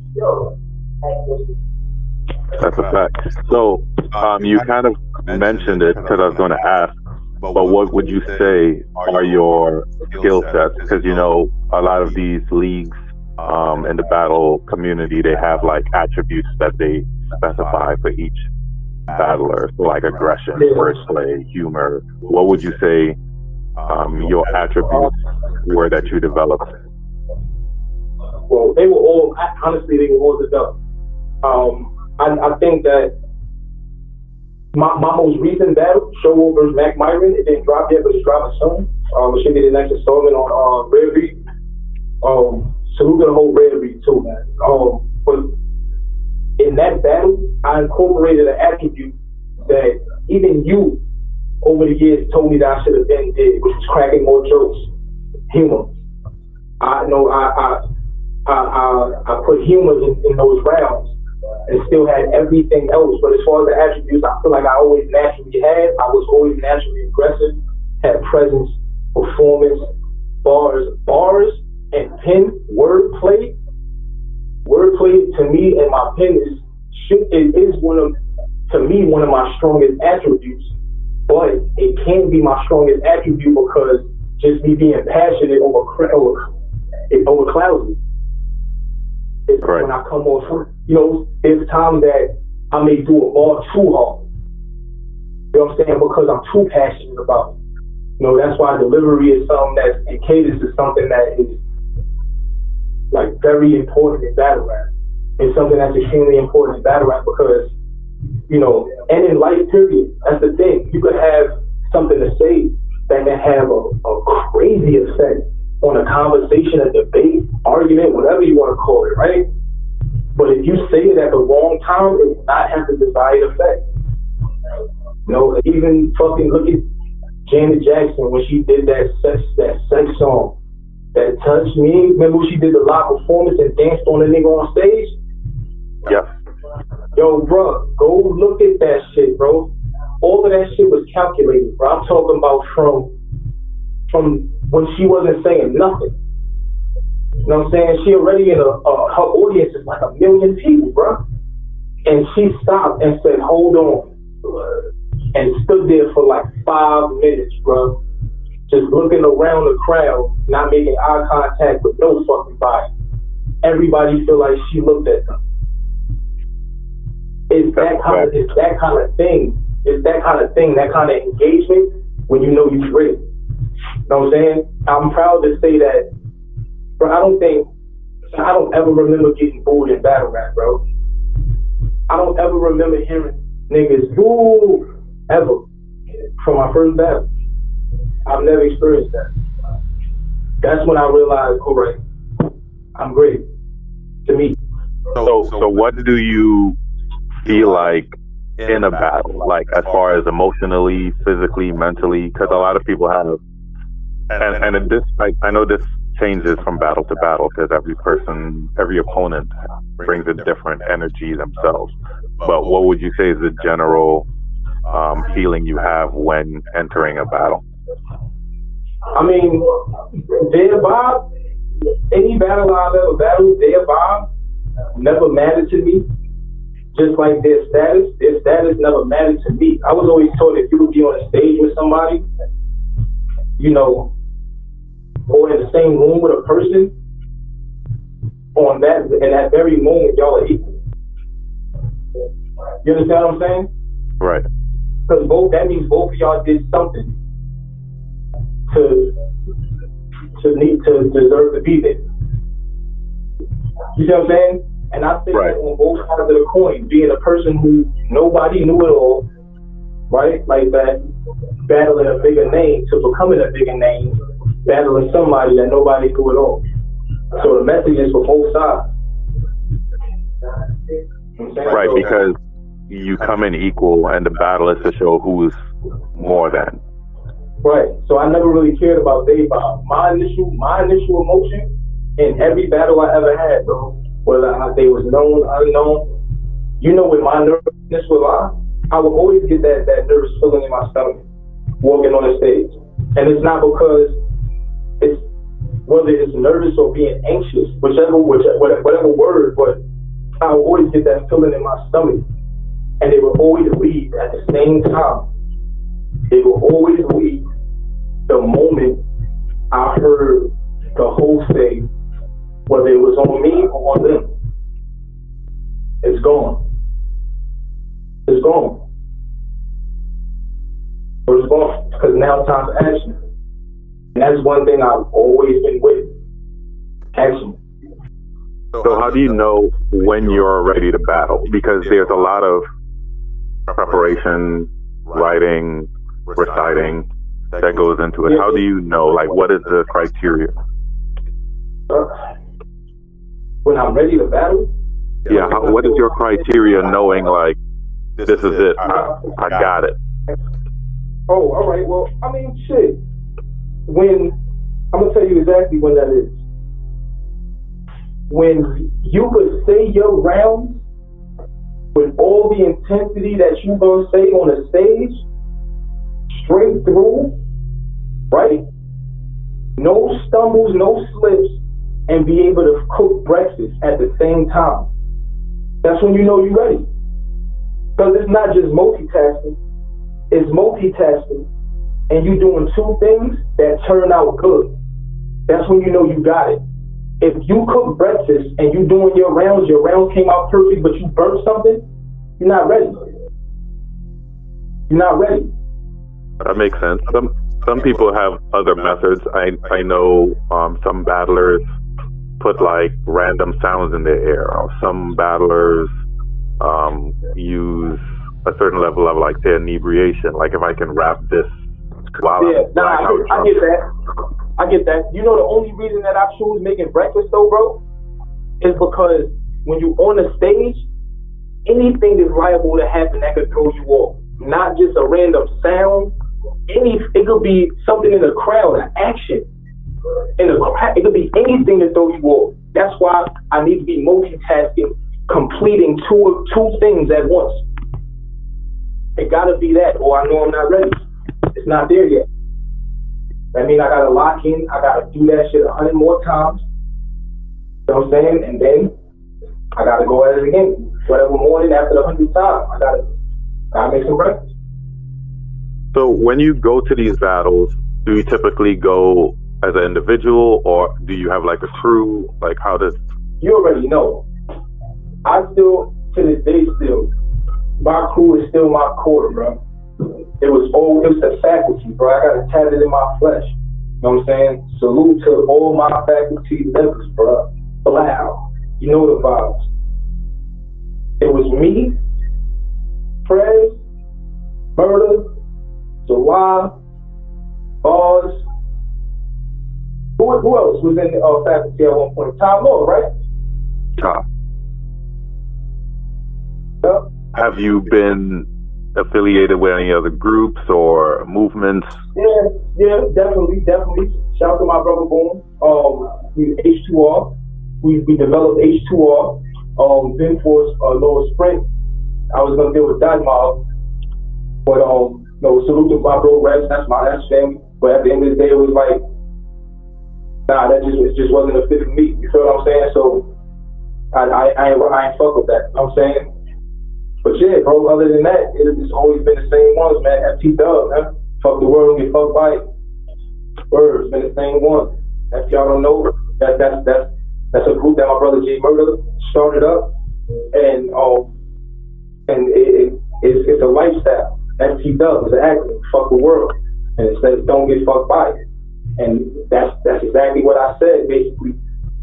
That's a fact. So, you kind of mentioned it because I was going to ask, but what would you say are your skill sets? Because, you know, a lot of these leagues in the battle community, they have like attributes that they specify for each battler, so like aggression, wordplay, humor. What would you say your attributes were that you developed? Well, they were all, honestly, they were all developed. I think that my most recent battle, Showoff versus Mac Myron, it didn't drop yet, but it's dropping soon. It should be the next installment on Red Reed. Salute to the whole Red Reed too, man. But in that battle, I incorporated an attribute that even you over the years told me that I should have been did, which was cracking more jokes, humor. I know I put humor in those rounds and still had everything else. But as far as the attributes, I feel like I always naturally had. I was always naturally aggressive, had presence, performance, bars, and pen, wordplay. Wordplay to me and my pen is one of my strongest attributes. But it can't be my strongest attribute because just me being passionate over clouds. It's right. When I come off, there's times that I may do a bar too hard. You know what I'm saying? Because I'm too passionate about it. That's why delivery is something and cadence is something that is like very important in battle rap. It's something that's extremely important in battle rap because, and in life period, that's the thing. You could have something to say that can have a crazy effect on a conversation, a debate, argument, whatever you want to call it, right? But if you say it at the wrong time, it will not have the desired effect. Even fucking look at Janet Jackson when she did that sex song that touched me. Remember when she did the live performance and danced on the nigga on stage? Yeah. Yo, bro, go look at that shit, bro. All of that shit was calculated, bro. I'm talking about from when she wasn't saying nothing. You know what I'm saying? She already her audience is like 1 million people, bro. And she stopped and said, hold on. And stood there for like 5 minutes, bro. Just looking around the crowd, not making eye contact with no fucking body. Everybody feel like she looked at them. It's that kind of thing, that kind of engagement when you know you're great. You know what I'm saying? I'm proud to say that, bro, I don't ever remember getting booed in battle rap, bro. I don't ever remember hearing niggas boo ever from my first battle. I've never experienced that. That's when I realized, all right, I'm great. To me. So what do you feel like in a battle, like as far as emotionally, physically, mentally? Because a lot of people have, and this, I know this changes from battle to battle because every opponent brings a different energy themselves. But what would you say is the general feeling you have when entering a battle? I mean, their vibe, any battle I've ever battled, their vibe never mattered to me. Just like their status never mattered to me. I was always told if you would be on a stage with somebody, or in the same room with a person, in that very moment, y'all are equal. You understand what I'm saying? Right. Because that means both of y'all did something to deserve to be there. You see what I'm saying? And I think that on both sides of the coin, being a person who nobody knew at all, right? Like that, battling a bigger name to becoming a bigger name, battling somebody that nobody knew at all. So the message is for both sides. Right, because you come in equal and the battle is to show who's more than. Right. So I never really cared about they vibe. My initial emotion in every battle I ever had, bro, whether they was known, unknown, when my nervousness would lie, I would always get that nervous feeling in my stomach walking on the stage. And it's not because whether it's nervous or being anxious, whatever word, but I would always get that feeling in my stomach. And they would always leave at the same time. They would always leave the moment I heard the host say, whether it was on me or on them, it's gone. It's gone. But it's gone because now it's time for action. And that's one thing I've always been with. Action. So how do you know when you're ready to battle? Because there's a lot of preparation, writing, reciting, that goes into it? How do you know? Like, what is the criteria? When I'm ready to battle? Yeah, what is your criteria knowing, like, this is it, I got it? Oh, all right. Well, I mean, shit. I'm going to tell you exactly when that is. When you could say your rounds with all the intensity that you're going to say on the stage, straight through, right? No stumbles, no slips, and be able to cook breakfast at the same time. That's when you know you're ready. Because it's not just multitasking, it's multitasking, and you're doing two things that turn out good. That's when you know you got it. If you cook breakfast and you doing your rounds came out perfect, but you burnt something, you're not ready. You're not ready. That makes sense. Some people have other methods. I know some battlers put like random sounds in their air. Or some battlers use a certain level of, like, say, inebriation. Like, if I can rap this while I get that. I get that. You know, the only reason that I choose making breakfast though, bro, is because when you're on the stage, anything is liable to happen that could throw you off. Not just a random sound. It could be something in the crowd, an action. It could be anything to throw you off. That's why I need to be multitasking, completing two things at once. It gotta be that, or I know I'm not ready. It's not there yet. That means I gotta lock in. I gotta do that shit 100 more times. You know what I'm saying? And then I gotta go at it again. Whatever morning after the 100th time, I gotta make some breakfast. So when you go to these battles, do you typically go as an individual, or do you have like a crew? Like, how does? You already know. I still, to this day, my crew is still my core, bro. It was the faculty, bro. I got it tatted in my flesh. You know what I'm saying? Salute to all my faculty members, bro. Blow. You know the vibes. It was me, Prez, Murder, Zawah, Bars. Who else was in the faculty at one point? Tom Law, right? Yep. Have you been affiliated with any other groups or movements? Yeah, definitely. Shout out to my brother Boom. We H2R. We developed H2R. Been for a lower sprint. I was gonna deal with that mob, but salute to my bro Rex. That's family. But at the end of the day, it was like, nah, it just wasn't a fit for me. You feel what I'm saying? So I ain't fuck with that. You know what I'm saying? But yeah, bro, other than that, it's always been the same ones, man. FT Dub, man. Fuck the world and get fucked by it. Word, it's been the same one. If y'all don't know, that's a group that my brother J Murder started up, and it's a lifestyle. FT Dub is an acronym. Fuck the world, and it says don't get fucked by it. And that's exactly what I said. Basically,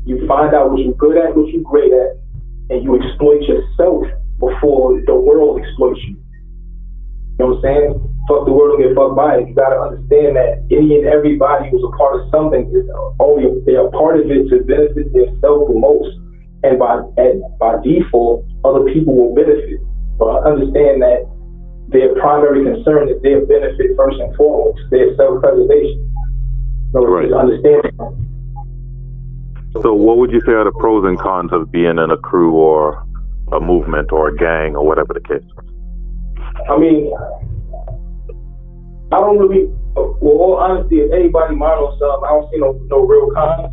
you find out what you're good at, what you're great at, and you exploit yourself before the world exploits you. You know what I'm saying? Fuck the world and get fucked by it. You gotta understand that any and everybody who's a part of something is only they're a part of it to benefit themselves the most. And by default, other people will benefit. But understand that their primary concern is their benefit first and foremost, their self-preservation. So right. Understand that. So what would you say are the pros and cons of being in a crew or a movement or a gang or whatever the case? I mean, I don't really, with all honesty, if anybody mind on something, I don't see no real cons.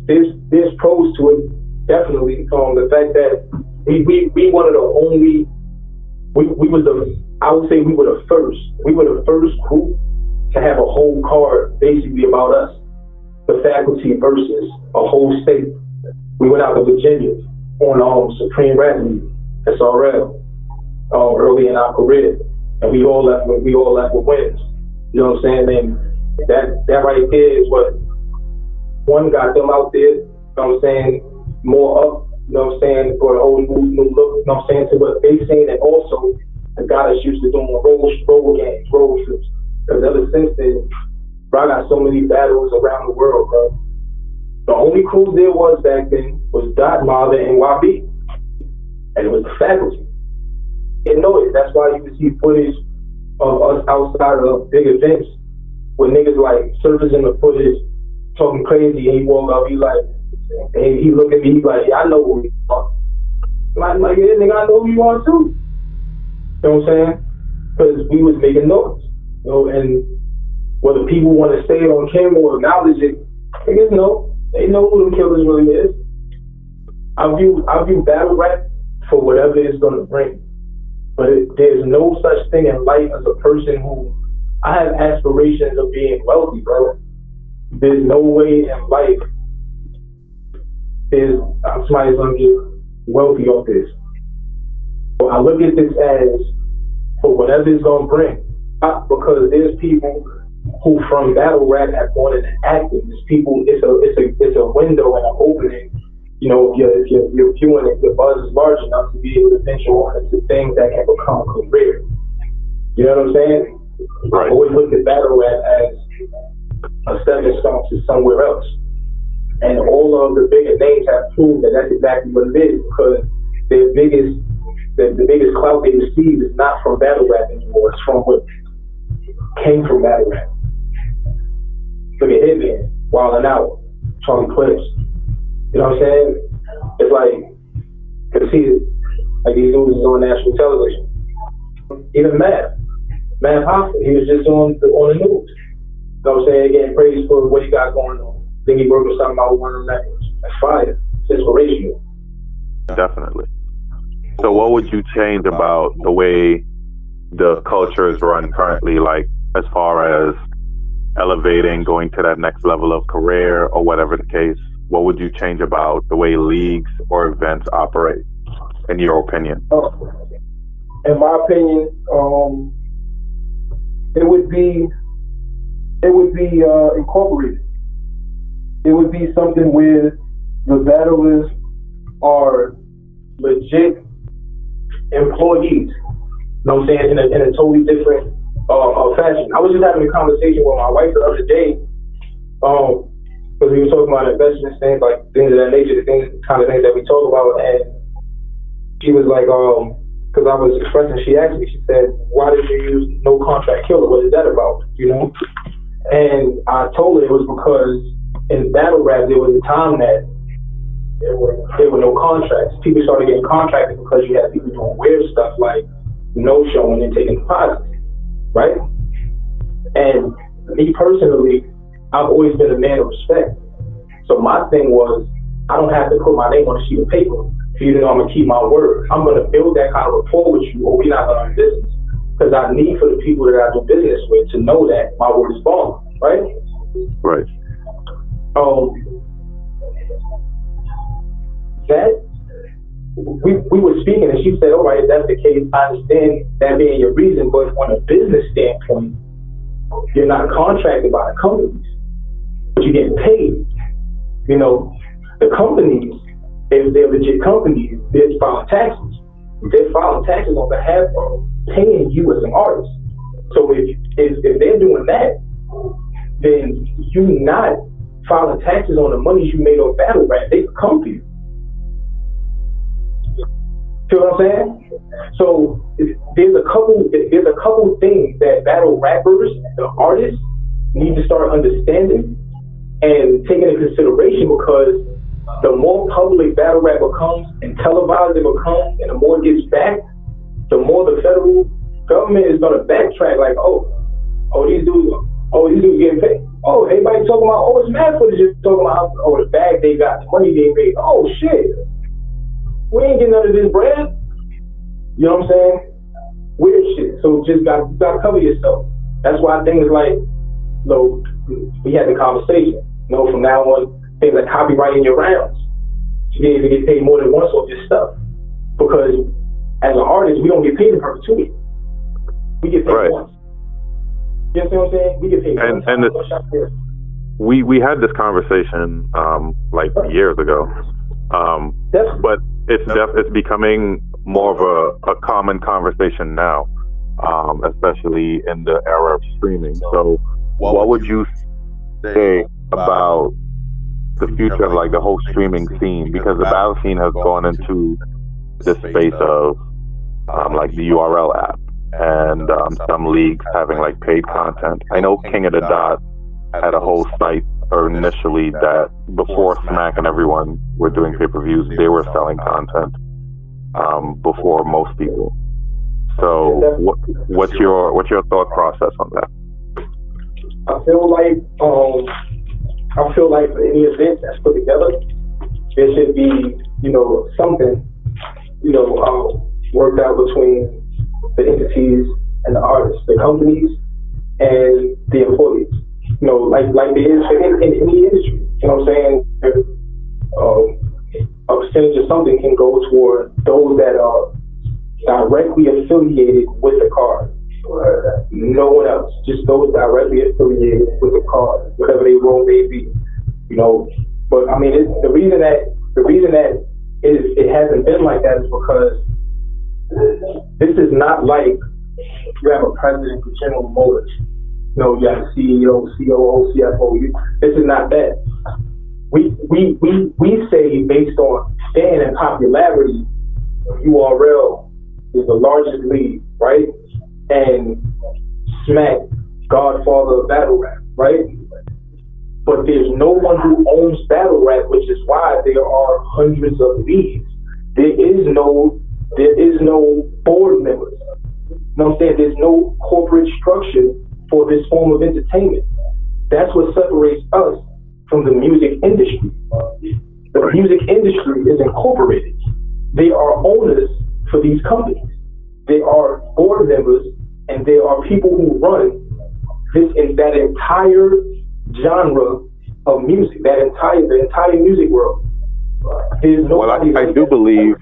There's pros to it, definitely. The fact that we one of the only, I would say we were the first. We were the first group to have a whole card basically about us. The faculty versus a whole state. We went out to Virginia on Supreme Rap League, SRL, early in our career, and we all left with wins. You know what I'm saying? And that right there is what one got them out there. You know what I'm saying? More up. You know what I'm saying? For a whole new look. You know what I'm saying? To what they saying, and also it got us used to doing road games, road trips. Because ever since then, bro, I got so many battles around the world, bro. The only crews there was back then was Dot Mob and NYB. And it was the faculty. And know it. That's why you can see footage of us outside of big events with niggas like surfacing the footage, talking crazy, and he walk up, he like, and he look at me, he like, yeah, I know who you are. I'm like, yeah, nigga, I know who you are too. You know what I'm saying? Because we was making noise. You know, and whether people want to say it on camera or acknowledge it, niggas know. They know who the killers really is. I view battle rap for whatever it's gonna bring. But there's no such thing in life as a person who, I have aspirations of being wealthy, bro. There's no way in life somebody's gonna get wealthy off this. So I look at this as for whatever it's gonna bring. Because there's people who from battle rap have gone into acting. There's people, it's a window and an opening. You know, if you're viewing it, your buzz is large enough to be able to venture off into things that can become a career. You know what I'm saying? Right. I always look at battle rap as a stepping stone to somewhere else. And all of the bigger names have proved that that's exactly what it is, because the biggest clout they receive is not from battle rap anymore. It's from what came from battle rap. Look at Hitman, Wild 'N Out, Charlie Clips. You know what I'm saying? It's like, cause see, like these dudes is on national television. Even Matt Hoffman, he was just on the news. You know what I'm saying? Getting praised for what he got going on. I think he worked with something about one of them networks. That's fire. It's inspirational. Definitely. So what would you change about the way the culture is run currently, like as far as elevating, going to that next level of career or whatever the case? What would you change about the way leagues or events operate, in your opinion? In my opinion, it would be incorporated. It would be something where the battlers are legit employees. You know what I'm saying? In a totally different fashion. I was just having a conversation with my wife the other day, because we were talking about investments, things like things of that nature, the kind of things that we talk about, and she was like, because I was expressing, she asked me, she said, why did you use no contract killer? What is that about? You know? And I told her it was because in battle rap, there was a time that there were no contracts. People started getting contracted because you had people doing weird stuff like no showing and taking deposits, right? And me personally, I've always been a man of respect. So my thing was, I don't have to put my name on a sheet of paper for you to know I'm gonna keep my word. I'm gonna build that kind of rapport with you, or we're not gonna do business. Because I need for the people that I do business with to know that my word is bond, right? Right. That we were speaking, and she said, all right, if that's the case, I understand that being your reason, but on a business standpoint, you're not contracted by the companies, but you're getting paid. You know, the companies, if they're legit companies, they're filing taxes. They're filing taxes on behalf of paying you as an artist. So if they're doing that, then you not filing taxes on the money you made on battle rap, they come to you. See what I'm saying? So there's a couple things that battle rappers, the artists, need to start understanding and taking into consideration, because the more public battle rap becomes and televised it becomes, and the more it gets back, the more the federal government is gonna backtrack. Like, these dudes getting paid. Oh, everybody talking about, it's mad footage, just talking about the bag they got, the money they made. Oh shit. We ain't getting none of this bread. You know what I'm saying? Weird shit. So just gotta cover yourself. That's why things like, we had the conversation. From now on, things like copyrighting your rounds. You be able to get paid more than once off your stuff. Because as an artist, we don't get paid in perpetuity. We get paid once. You know what I'm saying? We get paid once. And we had this conversation years ago. But it's becoming more of a common conversation now. especially in the era of streaming. So, what would you say about the future of like the whole streaming scene? Because the battle scene has gone into the space of like the URL app and some leagues having like paid content. I know King of the Dot had a whole site initially that before Smack and everyone were doing pay-per-views, they were selling content before most people. So what's your thought process on that? I feel like for any event that's put together, there should be, something, worked out between the entities and the artists, the companies and the employees. Like there is in any industry. You know what I'm saying? A percentage of something can go toward those that are directly affiliated with the card. No one else, just those directly affiliated with the card, whatever their role may be. But I mean, the reason that it hasn't been like that is because this is not like you have a president of General Motors. You have a CEO, COO, CFO. This is not that. We say based on fan and popularity, URL is the largest league, right? And Smack, godfather of battle rap, right? But there's no one who owns battle rap, which is why there are hundreds of leagues. There is no board members. You know what I'm saying? There's no corporate structure for this form of entertainment. That's what separates us from the music industry. The music industry is incorporated. They are owners for these companies. They are board members, and there are people who run that entire genre of music, the entire music world. Well, I do believe,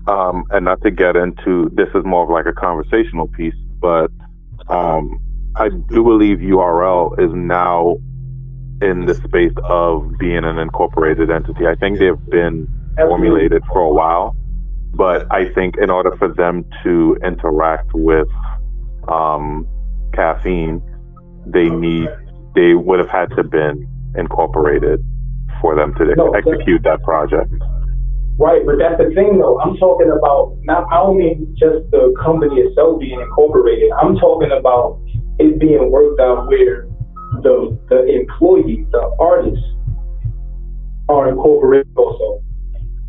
and not to get into this is more of like a conversational piece, but I do believe URL is now in the space of being an incorporated entity. I think they've been formulated for a while, but I think in order for them to interact with caffeine, they would have had to been incorporated for them to execute that project. Right, but that's the thing though. I'm talking about I don't mean just the company itself being incorporated. I'm talking about it being worked out where the employees, the artists, are incorporated also.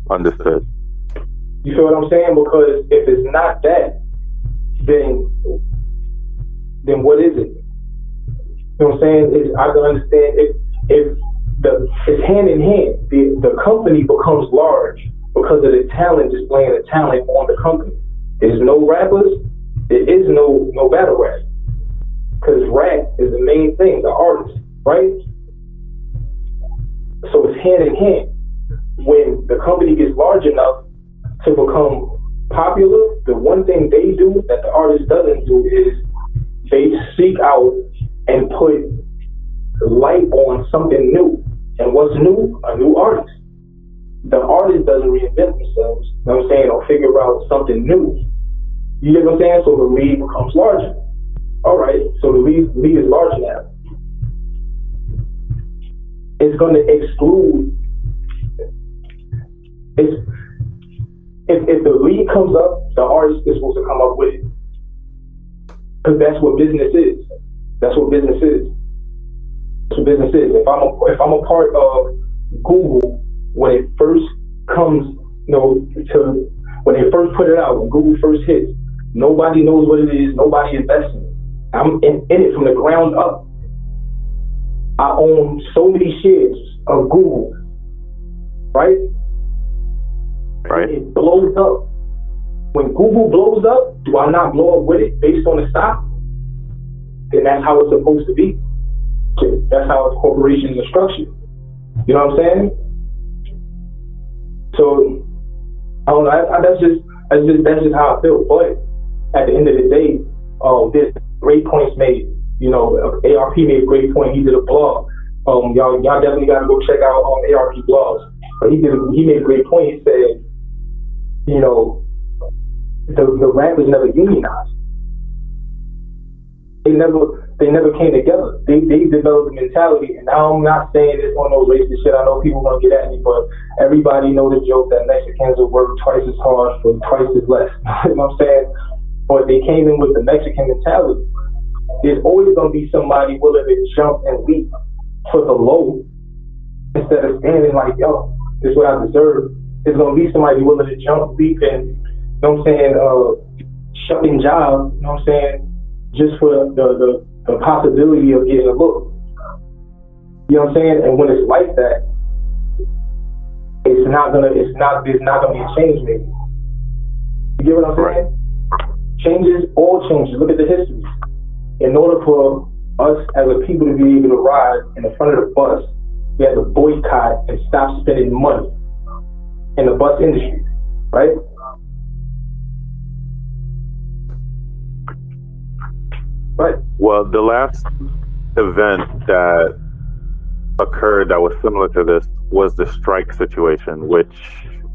Understood. You feel what I'm saying? Because if it's not that, then what is it? You know what I'm saying? I can understand if it's hand in hand. The company becomes large because of the talent, displaying the talent on the company. There's no rappers. There is no battle rap. Because rap is the main thing, the artist, right? So it's hand in hand. When the company gets large enough to become popular, the one thing they do that the artist doesn't do is they seek out and put light on something new. And what's new? A new artist. The artist doesn't reinvent themselves, you know what I'm saying, or figure out something new. You get what I'm saying? So the league becomes larger. All right, so the league is large now. It's going to exclude. If the league comes up, the artist is supposed to come up with it, because that's what business is. That's what business is. That's what business is. If I'm a part of Google when it first comes, when they first put it out, when Google first hits, nobody knows what it is. Nobody invests in it. I'm in it from the ground up. I own so many shares of Google, right? Right. It blows up. When Google blows up, do I not blow up with it based on the stock? Then that's how it's supposed to be. That's how corporations are structured. You know what I'm saying? So I don't know. That's just how I feel. But at the end of the day, there's great points made. ARP made a great point. He did a blog. Y'all definitely got to go check out ARP blogs. But he made a great point. He said, the rappers never unionized. They never came together. They developed a mentality, and now I'm not saying this on no racist shit. I know people gonna get at me, but everybody know the joke that Mexicans will work twice as hard for twice as less. You know what I'm saying? But they came in with the Mexican mentality. There's always gonna be somebody willing to jump and leap for the low instead of standing like, yo, this is what I deserve. There's gonna be somebody willing to jump, leap, and you know what I'm saying, shutting job. You know what I'm saying? Just for the possibility of getting a look. You know what I'm saying? And when it's like that, there's not gonna be a change maybe. You get what I'm saying? All changes. Look at the history. In order for us as a people to be able to ride in the front of the bus, we had to boycott and stop spending money in the bus industry, right? Right. Well, the last event that occurred that was similar to this was the strike situation, which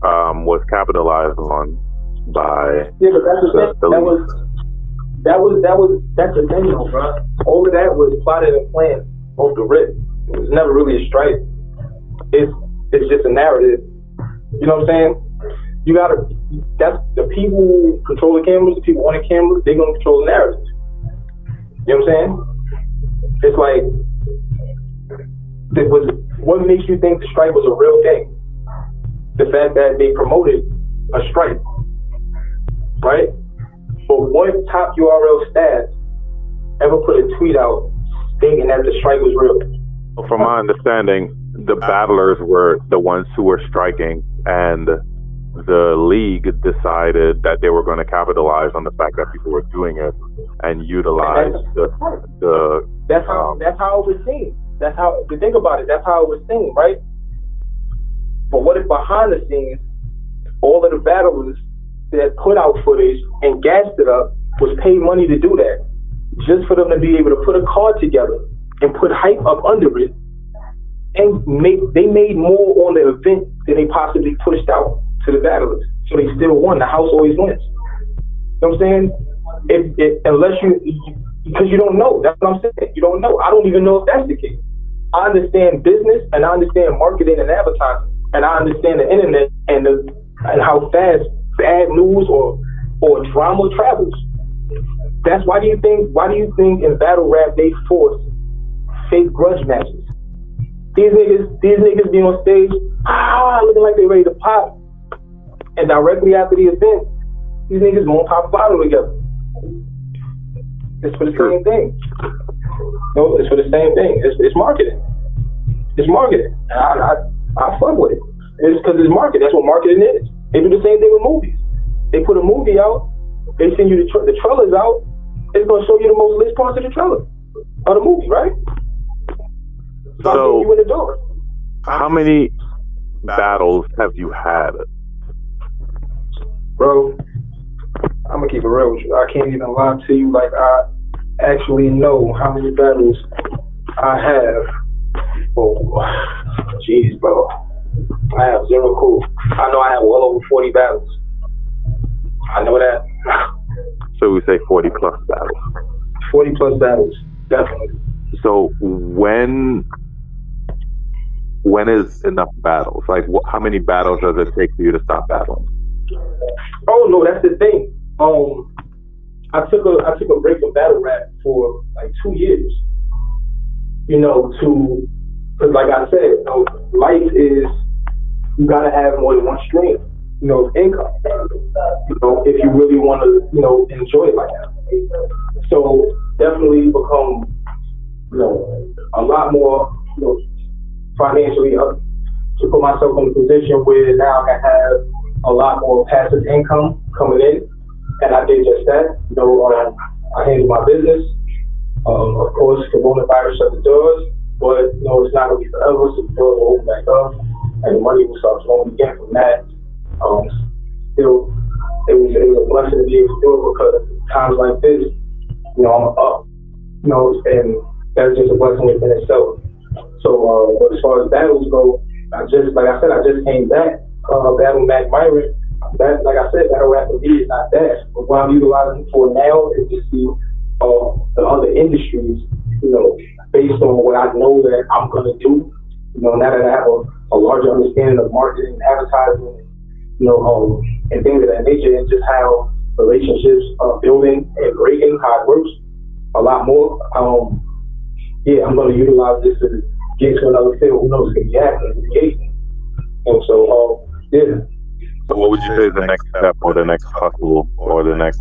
was capitalized on by but that's the thing though, bro. All of that was plotted and planned off the rip. It was never really a strike. It's just a narrative. You know what I'm saying? That's the people who control the cameras, the people on the cameras, they're gonna control the narrative. You know what I'm saying? It's like, what makes you think the strike was a real thing? The fact that they promoted a strike, right? But what top URL staff ever put a tweet out stating that the strike was real? From my understanding, the battlers were the ones who were striking, and the league decided that they were going to capitalize on the fact that people were doing it and utilize that's how it was seen. That's how, if you think about it, that's how it was seen, right? But what if behind the scenes, all of the battlers that put out footage and gassed it up was paid money to do that, just for them to be able to put a card together and put hype up under it, and they made more on the event than they possibly pushed out to the battlers. So they still won. The house always wins. You know what I'm saying? Unless because you don't know. That's what I'm saying. You don't know. I don't even know if that's the case. I understand business, and I understand marketing and advertising, and I understand the internet and how fast bad news or drama travels. That's why do you think in battle rap they force fake grudge matches? These niggas be on stage, looking like they ready to pop. And directly after the event, these niggas gonna pop a bottle together. It's for the same thing. No, it's for the same thing. It's marketing. It's marketing. I fuck with it. It's because it's marketing. That's what marketing is. They do the same thing with movies. They put a movie out. They send you the trailers out. It's gonna show you the most lit parts of the trailer of the movie, right? So you in the door. How many battles have you had? Bro, I'm gonna keep it real with you. I can't even lie to you. Like, I actually know how many battles I have. Oh, jeez, bro. I have zero clue. I know I have well over 40 battles. I know that. So we say 40 plus battles. 40 plus battles, definitely. So when is enough battles? Like, how many battles does it take for you to stop battling? Oh no, that's the thing. I took a break from battle rap for like 2 years. You know, because like I said, you know, life is, you gotta have more than one stream, you know, of income. You know, if you really want to, you know, enjoy it like that. So definitely become, you know, a lot more, you know, financially up to put myself in a position where now I can have a lot more passive income coming in, and I did just that. You know, I handled my business. Of course, coronavirus shut the doors, but you know, it's not gonna be forever, so the doors will open back up, and the money will start flowing again from that. Still, it was a blessing to be able to do it, because times like this, you know, I'm up, you know, and that's just a blessing within itself. So, but as far as battles go, I just came back. Battle Mac Myron. That, like I said, battle rap for me is not that. But what I'm utilizing for now is to see the other industries, based on what I know that I'm gonna do. Now that I have a larger understanding of marketing and advertising, and things of that nature, and just how relationships are building and breaking, how it works a lot more. I'm going to utilize this to get to another field. Who knows? It could be happening. And so, So what would you say is the next step or the next hustle or the next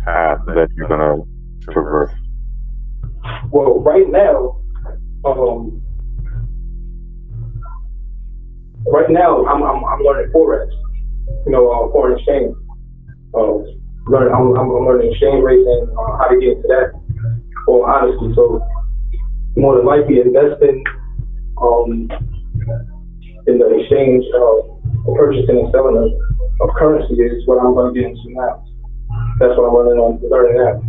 path that you're going to traverse? Well, right now, I'm learning forex. Foreign exchange. I'm learning exchange rates and how to get into that. Well, honestly, so more than likely investing in the exchange purchasing and selling of currency is what I'm going to get into now. That's what I'm learning now.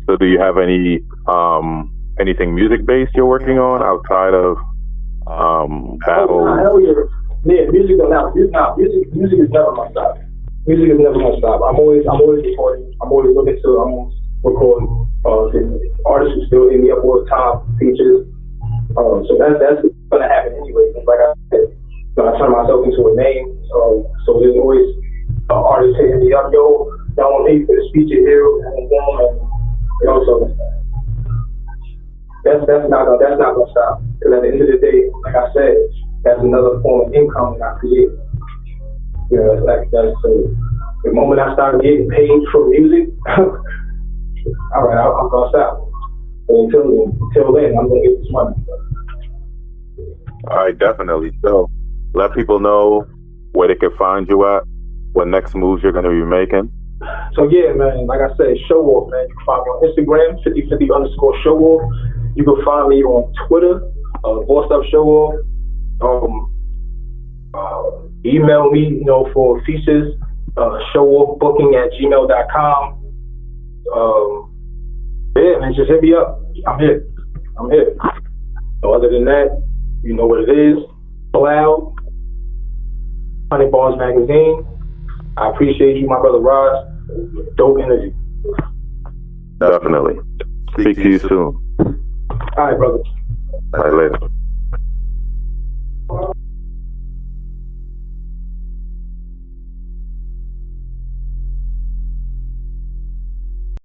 So do you have anything music based you're working on outside of battle? Hell yeah. Yeah, music is never my stop. Music is never my stop. I'm always recording. I'm always looking to record artists who still hit me up all the time, features. So that's gonna happen anyway. Like I said, I turn myself into a name. So there's always artists hitting me up, yo, y'all want me for the feature here, and so that's not gonna stop. Because at the end of the day, like I said, that's another form of income that I create. The moment I start getting paid for music, all right, I'm gonna stop. Until then, I'm gonna get this money. All right, definitely. So let people know where they can find you at, what next moves you're gonna be making. So yeah, man, like I said, Showoff, man. You can find me on Instagram, 5050_Showoff. You can find me on Twitter, Bossed Up Showoff. Email me, for features, showoffbooking@gmail.com. Man, just hit me up. I'm here. Other than that, you know what it is. Blow, 100 Bars Magazine. I appreciate you, my brother Roz. Dope interview. Definitely. Speak to you soon. All right, brother. All right, later.